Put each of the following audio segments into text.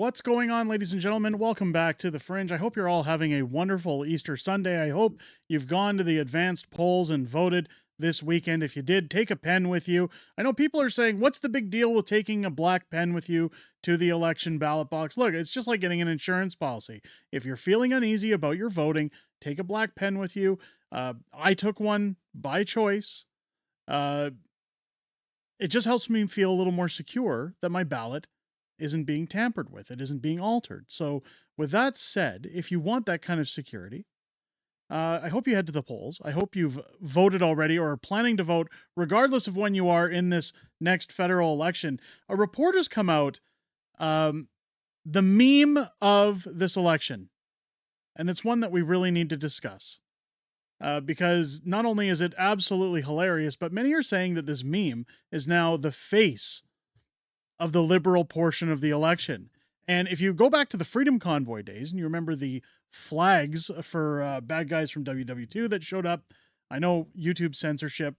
What's going on, ladies and gentlemen? Welcome back to The Fringe. I hope you're all having a wonderful Easter Sunday. I hope you've gone to the advanced polls and voted this weekend. If you did, take a pen with you. I know people are saying, what's the big deal with taking a black pen with you to the election ballot box? Look, it's just like getting an insurance policy. If you're feeling uneasy about your voting, take a black pen with you. I took one by choice. It just helps me feel a little more secure that my ballot isn't being tampered with. It isn't being altered. So with that said, if you want that kind of security, I hope you head to the polls. I hope you've voted already or are planning to vote, regardless of when you are in this next federal election. A report has come out, the meme of this election, and it's one that we really need to discuss. Because not only is it absolutely hilarious, but many are saying that this meme is now the face of the liberal portion of the election. And if you go back to the Freedom Convoy days and you remember the flags for bad guys from WW2 that showed up, I know YouTube censorship.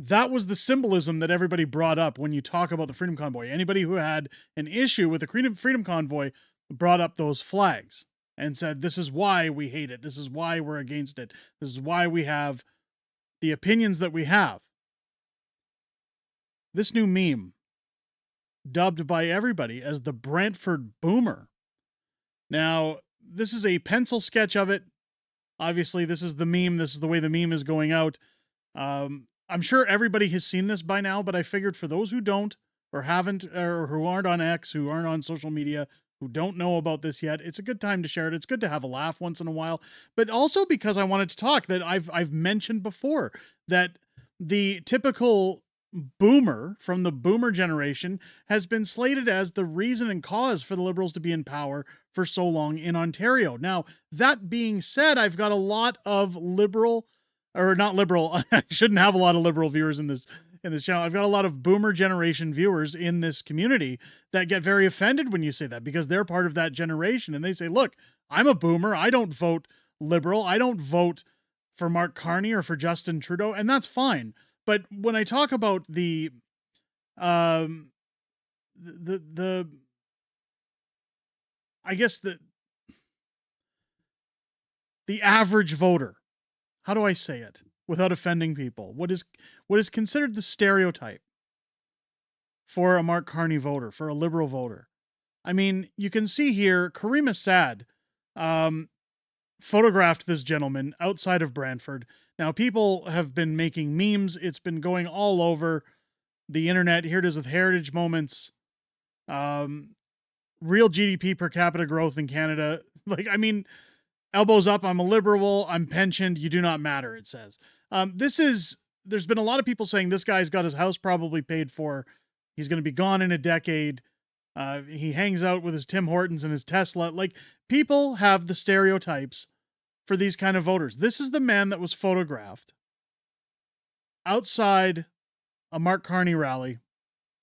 That was the symbolism that everybody brought up when you talk about the Freedom Convoy. Anybody who had an issue with the Freedom Convoy brought up those flags and said, this is why we hate it. This is why we're against it. This is why we have the opinions that we have. This new meme, dubbed by everybody as the Brantford Boomer. Now, this is a pencil sketch of it. Obviously, this is the meme. This is the way the meme is going out. I'm sure everybody has seen this by now, but I figured for those who don't, or haven't, or who aren't on X, who aren't on social media, who don't know about this yet, it's a good time to share it. It's good to have a laugh once in a while, but also because I wanted to talk that I've mentioned before that the typical boomer from the boomer generation has been slated as the reason and cause for the Liberals to be in power for so long in Ontario. Now, that being said, I've got a lot of liberal, or not liberal, I shouldn't have a lot of liberal viewers in this channel. I've got a lot of boomer generation viewers in this community that get very offended when you say that because they're part of that generation and they say, look, I'm a boomer. I don't vote liberal. I don't vote for Mark Carney or for Justin Trudeau, and that's fine. But when I talk about the I guess the average voter, how do I say it without offending people? What is considered the stereotype for a Mark Carney voter, for a liberal voter? I mean, you can see here, Karima Sad photographed this gentleman outside of Brantford. Now, people have been making memes. It's been going all over the internet. Here it is with heritage moments. Real GDP per capita growth in Canada. Like, I mean, elbows up, I'm a liberal, I'm pensioned, you do not matter, it says. There's been a lot of people saying this guy's got his house probably paid for. He's going to be gone in a decade. He hangs out with his Tim Hortons and his Tesla. Like, people have the stereotypes for these kind of voters. This is the man that was photographed outside a Mark Carney rally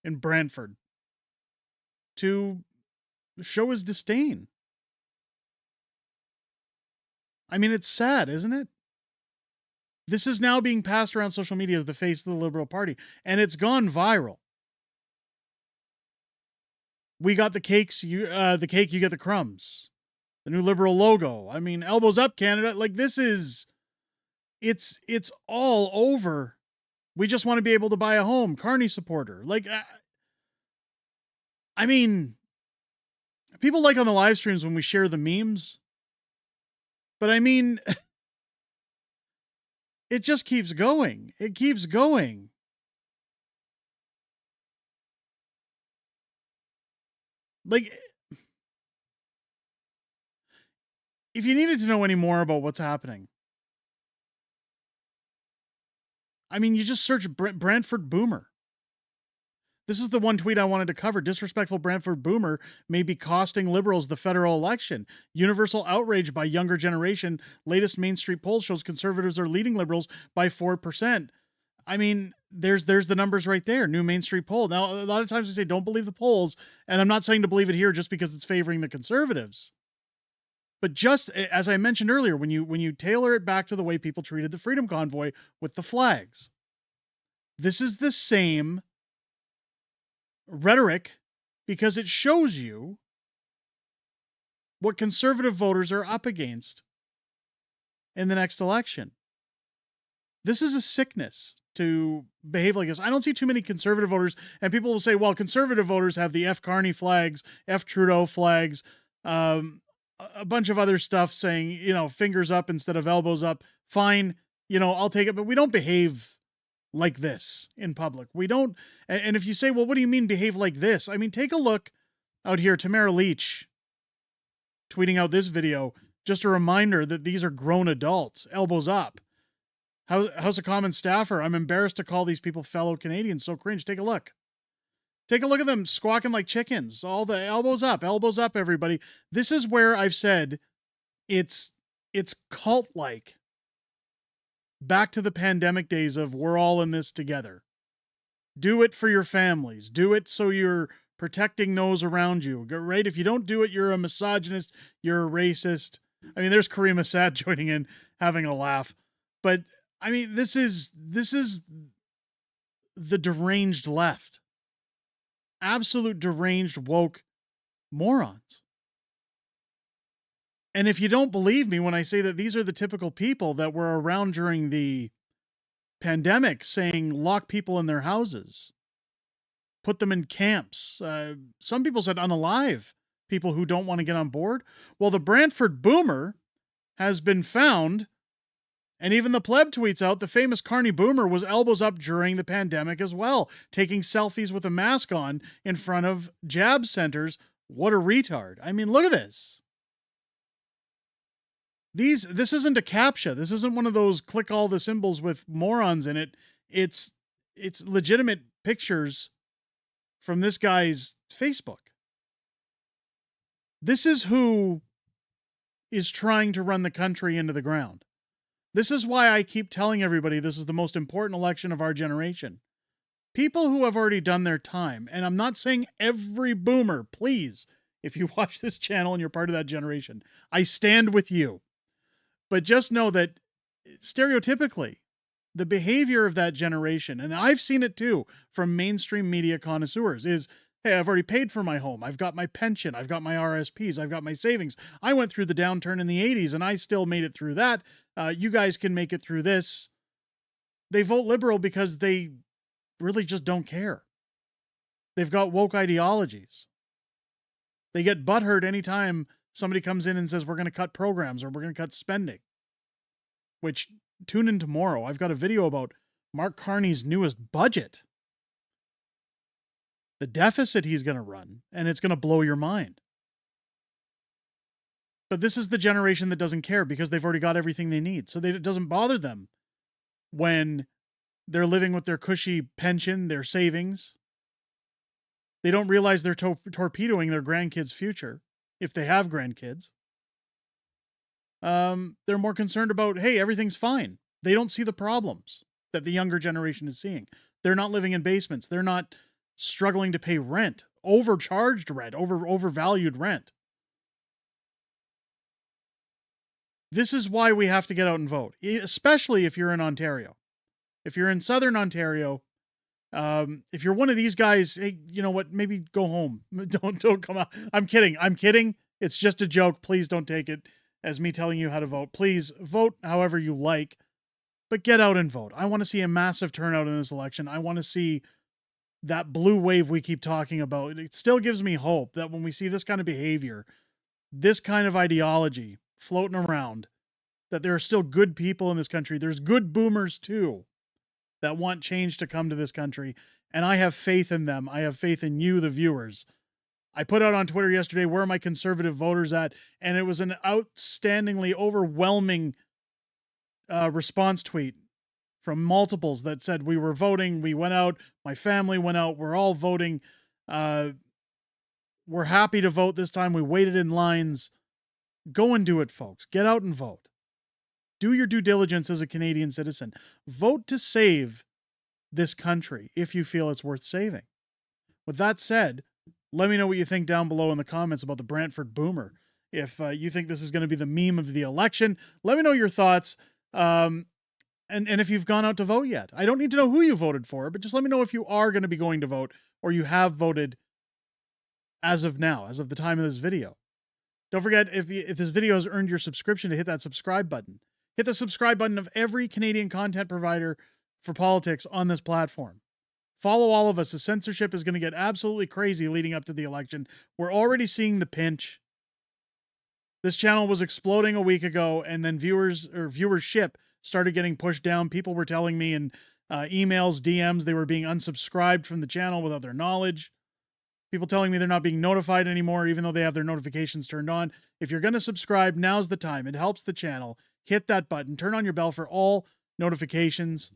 in Brantford to show his disdain. I mean, it's sad, isn't it? This is now being passed around social media as the face of the Liberal Party, and it's gone viral. We got the cakes, the cake, you get the crumbs. The new Liberal logo. I mean, elbows up, Canada. Like, this is, it's all over. We just want to be able to buy a home. Carney supporter. Like, I mean, people like on the live streams when we share the memes. But I mean, it just keeps going. It keeps going. Like, if you needed to know any more about what's happening, I mean, you just search Brantford Boomer. This is the one tweet I wanted to cover. Disrespectful Brantford Boomer may be costing Liberals the federal election. Universal outrage by younger generation. Latest Main Street poll shows Conservatives are leading Liberals by 4%. I mean, there's the numbers right there. New Main Street poll. Now, a lot of times we say don't believe the polls, and I'm not saying to believe it here just because it's favoring the Conservatives. But just as I mentioned earlier, when you tailor it back to the way people treated the Freedom Convoy with the flags, this is the same rhetoric because it shows you what conservative voters are up against in the next election. This is a sickness to behave like this. I don't see too many conservative voters, and people will say, well, conservative voters have the F. Carney flags, F. Trudeau flags, a bunch of other stuff saying, fingers up instead of elbows up. Fine, I'll take it, but we don't behave like this in public. We don't. And if you say, well, what do you mean behave like this? I mean, take a look out here. Tamara Leach tweeting out this video, just a reminder that these are grown adults, elbows up. House of Commons staffer, I'm embarrassed to call these people fellow Canadians. So cringe. Take a look. Take a look at them squawking like chickens. All the elbows up, everybody. This is where I've said it's cult-like. Back to the pandemic days of we're all in this together. Do it for your families. Do it so you're protecting those around you. Right? If you don't do it, you're a misogynist. You're a racist. I mean, there's Karima Sad joining in, having a laugh. But I mean, this is the deranged left. Absolute deranged woke morons. And if you don't believe me when I say that these are the typical people that were around during the pandemic saying lock people in their houses, put them in camps. Some people said unalive people who don't want to get on board. Well, the Brantford boomer has been found. And even the pleb tweets out the famous Carney boomer was elbows up during the pandemic as well, taking selfies with a mask on in front of jab centers. What a retard. I mean, look at this. This isn't a CAPTCHA. This isn't one of those click all the symbols with morons in it. It's legitimate pictures from this guy's Facebook. This is who is trying to run the country into the ground. This is why I keep telling everybody this is the most important election of our generation. People who have already done their time, and I'm not saying every boomer, please, if you watch this channel and you're part of that generation, I stand with you. But just know that stereotypically, the behavior of that generation, and I've seen it too from mainstream media connoisseurs, is, hey, I've already paid for my home. I've got my pension. I've got my RSPs. I've got my savings. I went through the downturn in the 80s and I still made it through that. You guys can make it through this. They vote liberal because they really just don't care. They've got woke ideologies. They get butthurt anytime somebody comes in and says, we're going to cut programs or we're going to cut spending. Which, tune in tomorrow. I've got a video about Mark Carney's newest budget. The deficit he's going to run, and it's going to blow your mind. But this is the generation that doesn't care because they've already got everything they need. So it doesn't bother them when they're living with their cushy pension, their savings. They don't realize they're torpedoing their grandkids' future, if they have grandkids. They're more concerned about, hey, everything's fine. They don't see the problems that the younger generation is seeing. They're not living in basements. They're not struggling to pay rent, overcharged rent, overvalued rent. This is why we have to get out and vote, especially if you're in Ontario. If you're in Southern Ontario, if you're one of these guys, hey, you know what? Maybe go home. Don't come out. I'm kidding. It's just a joke. Please don't take it as me telling you how to vote. Please vote however you like, but get out and vote. I want to see a massive turnout in this election. I want to see that blue wave we keep talking about. It still gives me hope that when we see this kind of behavior, this kind of ideology floating around, that there are still good people in this country. There's good boomers too that want change to come to this country. And I have faith in them. I have faith in you, the viewers. I put out on Twitter yesterday, where are my conservative voters at? And it was an outstandingly overwhelming response tweet from multiples that said we were voting, we went out, my family went out, we're all voting. We're happy to vote this time. We waited in lines. Go and do it, folks. Get out and vote. Do your due diligence as a Canadian citizen. Vote to save this country if you feel it's worth saving. With that said, let me know what you think down below in the comments about the Brantford boomer. If you think this is going to be the meme of the election, let me know your thoughts. And if you've gone out to vote yet. I don't need to know who you voted for, but just let me know if you are going to be going to vote or you have voted as of now, as of the time of this video. Don't forget, if this video has earned your subscription, to hit that subscribe button. Hit the subscribe button of every Canadian content provider for politics on this platform. Follow all of us. The censorship is going to get absolutely crazy leading up to the election. We're already seeing the pinch. This channel was exploding a week ago, and then viewership started getting pushed down. People were telling me in emails, DMs, they were being unsubscribed from the channel without their knowledge. People telling me they're not being notified anymore, even though they have their notifications turned on. If you're going to subscribe, now's the time. It helps the channel. Hit that button. Turn on your bell for all notifications.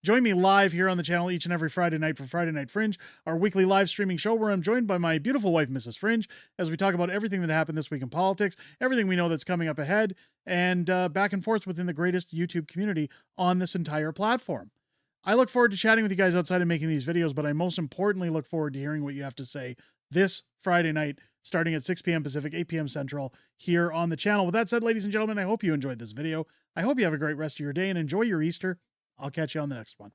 Join me live here on the channel each and every Friday night for Friday Night Fringe, our weekly live streaming show where I'm joined by my beautiful wife, Mrs. Fringe, as we talk about everything that happened this week in politics, everything we know that's coming up ahead, and back and forth within the greatest YouTube community on this entire platform. I look forward to chatting with you guys outside and making these videos, but I most importantly look forward to hearing what you have to say this Friday night, starting at 6 p.m. Pacific, 8 p.m. Central, here on the channel. With that said, ladies and gentlemen, I hope you enjoyed this video. I hope you have a great rest of your day and enjoy your Easter. I'll catch you on the next one.